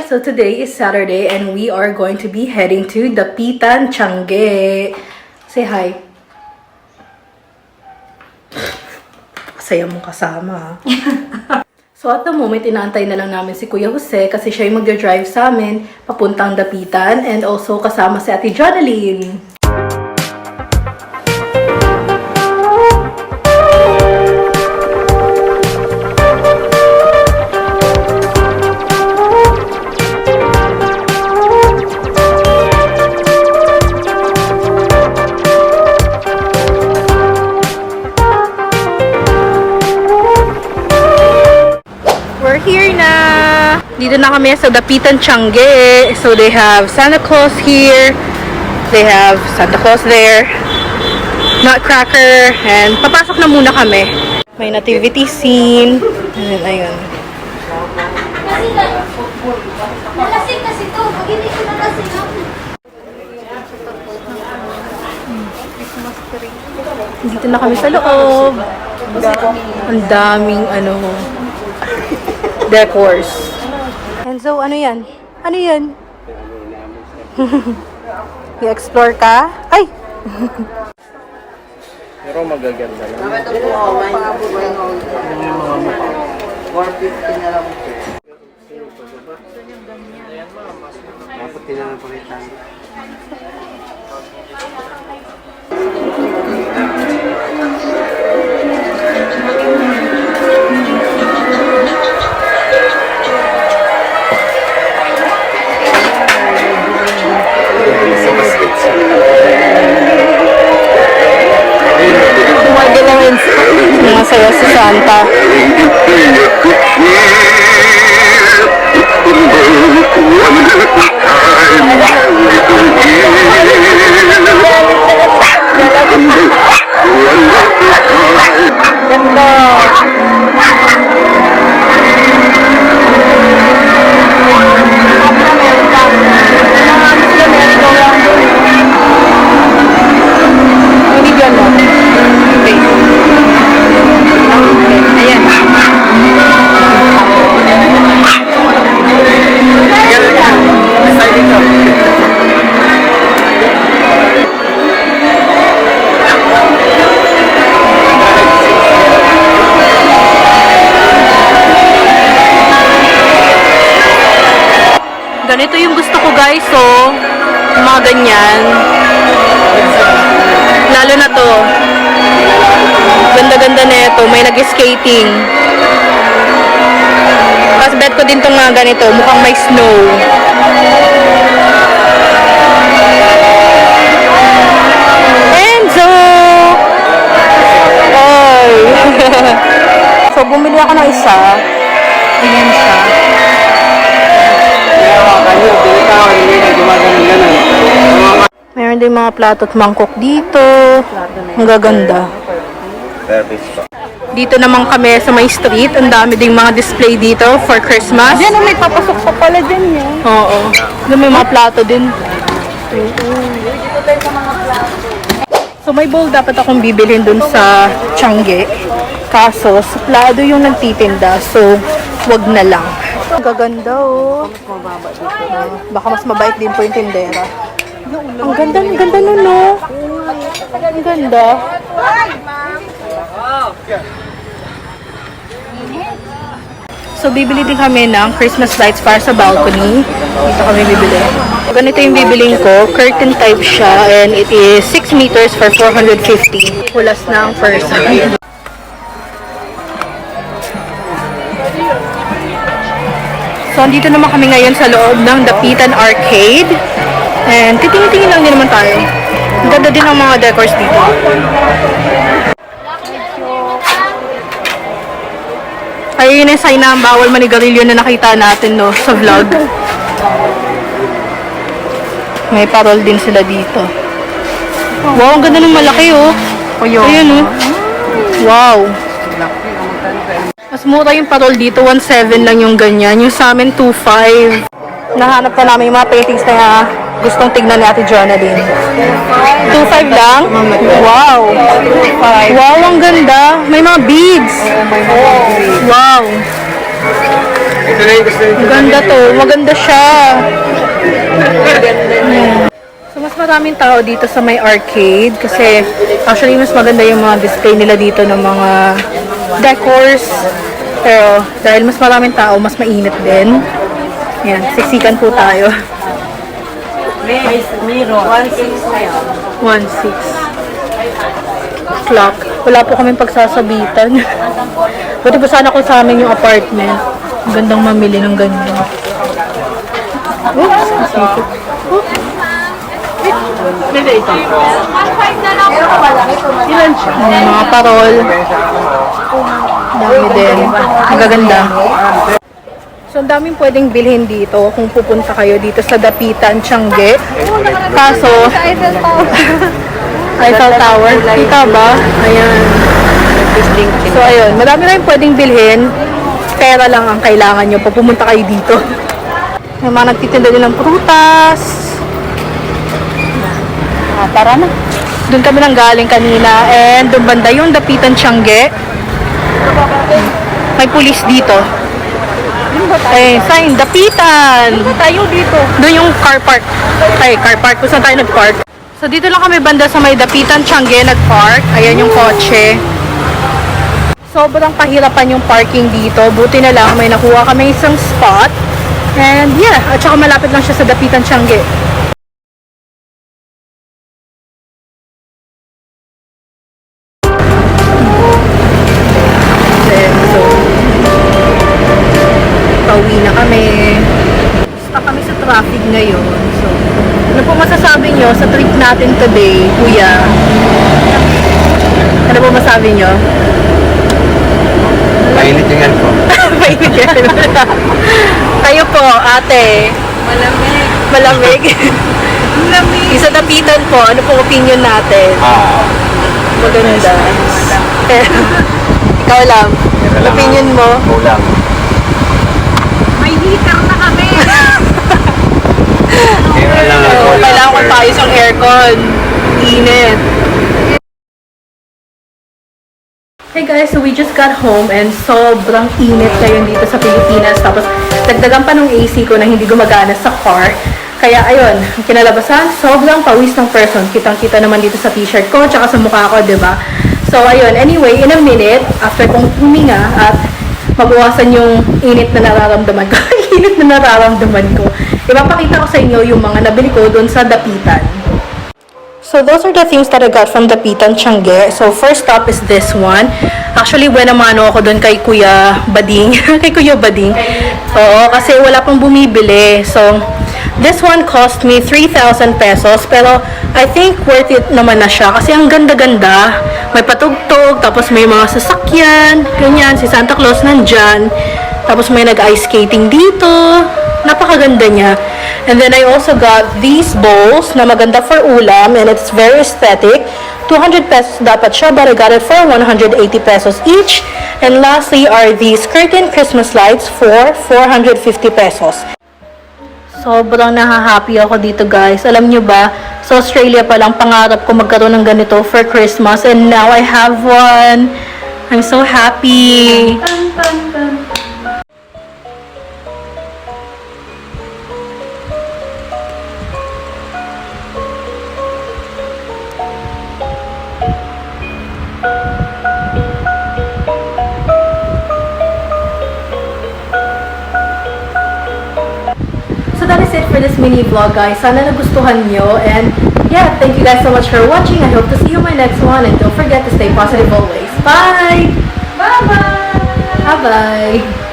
So today is Saturday and we are going to be heading to Dapitan, Tiange. Say hi. Saya mong kasama. So at the moment, inaantay na lang namin si Kuya Jose kasi siya yung magdadrive sa amin papuntang Dapitan and also kasama si Ate Jonaline. We're here na! Dito na kami sa Dapitan, Tiange. So they have Santa Claus here. They have Santa Claus there. Nutcracker. And papasok na muna kami. May nativity scene. And then, ayun. Nalasing kasi to. Pag hindi ko nalasing ako. Dito na kami sa loob. Ang daming decors. And so, ano yan? Ano yan? I-explore ka? Ay! Pero magaganda lang. Ito po, may mga mukha. 450 na lang. Dapat tinanapalitan. Masaya si Santa. Ganito yung gusto ko guys, so mga ganyan. Lalo na to. Ganda-ganda na ito. May nag-skating. Tapos bet ko din itong mga ganito. Mukhang may snow. Enzo! Oy! So bumili ako ng isa. Ayan siya. Mayroon din mga plato at mangkok dito. Ang gaganda. Dito naman kami sa may street. Ang dami ding mga display dito for Christmas. Diyan may papasok pa pala din yan. Oo. Doon may mga plato din. So may bowl dapat akong bibilhin dun sa Tiange. Kaso, suplado yung nagtitinda. So, wag na lang. Ang gaganda oh. Baka mas mabait din po yung tindera. Ang ganda nun no. Ang ganda. So, bibili din kami ng Christmas lights para sa balcony. Dito kami bibili. Ganito yung bibiling ko. Curtain type siya and it is 6 meters for 450. Pulas na ang person. So, andito naman kami ngayon sa loob ng Dapitan Arcade. And titingin-tingin lang din naman tayo. Ang ganda din ang mga decors dito. Ay, yun yung sign na bawal manigarilyo na nakita natin no, sa vlog. May parol din sila dito. Wow, ang ganda ng malaki oh. Ayun oh. Wow. Mas mura yung parol dito, 1.7 lang yung ganyan. Yung sa amin, 2.5. Nahanap pa namin yung mga paintings na gustong tignan ni Ate Jonaline. 2.5 lang? Wow! Wow, ang ganda! May mga beads! Wow! Ito na yung gusto nito. Maganda to. Maganda siya. So, mas maraming tao dito sa may arcade kasi actually mas maganda yung mga display nila dito ng mga decors. Pero dahil mas maraming tao, mas mainit din. Yan, siksikan po tayo. Miro, 1.6 na yun. 1.6 clock. Wala po kaming pagsasabitan. Buti pa sana kung sa amin yung apartment. Ang gandang mamili ng ganyan. Oops, kasipit. Pwede ito. 1.5 na lang po. Ilan siya? Mga parol. Dami din. Ang gaganda. So, ang daming pwedeng bilhin dito kung pupunta kayo dito sa Dapitan, Tiangge. Kaso, Eiffel Tower. Kita ba? Ayan. So, ayun. Madami na yung pwedeng bilhin. Pera lang ang kailangan nyo pag pumunta kayo dito. May mga nagtitinda din ng prutas. Tara na. Doon kami nang galing kanina. And doon banda yung Dapitan, Tiangge. May pulis dito. Eh, sign, Dapitan. Tayo dito. Doon yung car park. Ay, car park. Kung saan tayo nag-park. So, dito lang kami banda sa may Dapitan, Tiangge, nag-park. Ayan yung kotse. Sobrang pahirapan yung parking dito. Buti na lang, may nakuha kami isang spot. And yeah, at saka malapit lang siya sa Dapitan, Tiangge. So, pauwi na kami. Stuck kami sa traffic ngayon. So, ano po masasabi nyo sa trip natin today, kuya? Ano po masabi nyo? Mainit yung aircon. Mainit yan. Kayo po, ate. Malamig. Malamig. Malamig. Isa Dapitan po, ano po opinion natin? Maganda. Ikaw lang. Opinion mo? Kulang. May heater na kami. Kailangan ko tayo sa aircon. Init. Hey guys, so we just got home and sobrang init ngayon dito sa Pilipinas. Tapos dagdagan pa ng AC ko na hindi gumagana sa car. Kaya ayun, kinalabasan, sobrang pawis ng person. Kitang-kita naman dito sa t-shirt ko, tsaka sa mukha ko, diba? So ayun, anyway, in a minute, after kong huminga at mabawasan yung init na nararamdaman ko, init na nararamdaman ko, ipapakita ko sa inyo yung mga nabili ko doon sa Dapitan. So those are the things that I got from Dapitan, Tiangge. So first stop is this one. Actually, buenamano ako doon kay Kuya Bading. Kay Kuya Bading. Oo, kasi wala pang bumibili. So this one cost me 3,000 pesos. Pero I think worth it naman na siya. Kasi ang ganda-ganda. May patugtog, tapos may mga sasakyan. Ganyan, si Santa Claus nandyan. Tapos may nag-ice skating dito. Napakaganda niya. And then I also got these bowls na maganda for ulam and it's very aesthetic. 200 pesos dapat siya, but I got it for 180 pesos each. And lastly are these curtain Christmas lights for 450 pesos. Sobrang nahahappy ako dito guys. Alam nyo ba, sa Australia pa lang pangarap ko magkaroon ng ganito for Christmas and now I have one. I'm so happy. So that is it for this mini vlog guys. Sana nagustuhan nyo and yeah, thank you guys so much for watching. I hope to see you in my next one and don't forget to stay positive always. Bye! Bye-bye. Bye-bye!